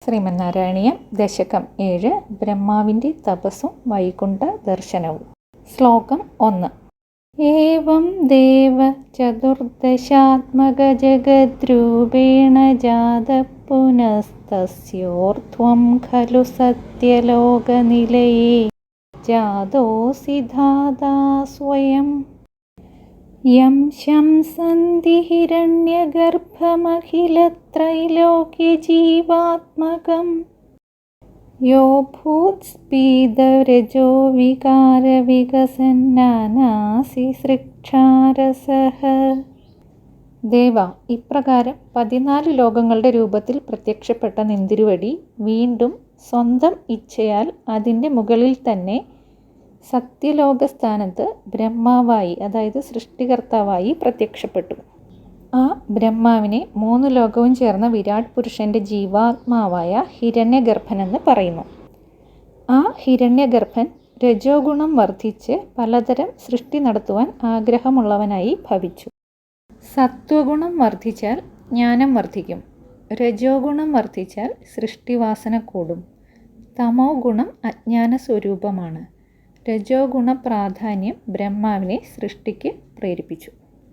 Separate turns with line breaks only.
ശ്രീമന്നാരായണീയം ദശകം 7 ബ്രഹ്മാവിൻ്റെ തപസ്സും വൈകുണ്ഠ ദർശനവും. ശ്ലോകം 1. ഏവം ദേവ ചതുർദശാത്മക ജഗദ്രൂപേണ ജാത പുനസ്തസ്യോർധ്വം ഖലു സത്യലോകനിലയേ ജാതോസി ധാതാ സ്വയം യം ശംസന്തി ഹിരണ്യഗർഭമഖിലത്രൈലോക്യജീവാത്മകം യോ ഭൂത്സ്പീതരജോ വികാരവികസന്നാനാസി സൃക്ഷാരസഃ. ദേവ, ഇപ്രകാരം 14 ലോകങ്ങളുടെ രൂപത്തിൽ പ്രത്യക്ഷപ്പെട്ട നിന്തിരുവടി വീണ്ടും സ്വന്തം ഇച്ഛയാൽ അതിൻ്റെ മുകളിൽ തന്നെ സത്യലോകസ്ഥാനത്ത് ബ്രഹ്മാവായി, അതായത് സൃഷ്ടികർത്താവായി പ്രത്യക്ഷപ്പെട്ടു. ആ ബ്രഹ്മാവിനെ 3 ലോകവും ചേർന്ന വിരാട് പുരുഷൻ്റെ ജീവാത്മാവായ ഹിരണ്യഗർഭനെന്ന് പറയുന്നു. ആ ഹിരണ്യഗർഭൻ രജോ ഗുണം വർദ്ധിച്ച് പലതരം സൃഷ്ടി നടത്തുവാൻ ആഗ്രഹമുള്ളവനായി ഭവിച്ചു. സത്വഗുണം വർദ്ധിച്ചാൽ ജ്ഞാനം വർദ്ധിക്കും. രജോ ഗുണം വർദ്ധിച്ചാൽ സൃഷ്ടിവാസന കൂടും. തമോ ഗുണം അജ്ഞാന സ്വരൂപമാണ്. രജോ ഗുണ പ്രാധാന്യം ബ്രഹ്മാവിനെ സൃഷ്ടിക്ക് പ്രേരിപ്പിച്ചു.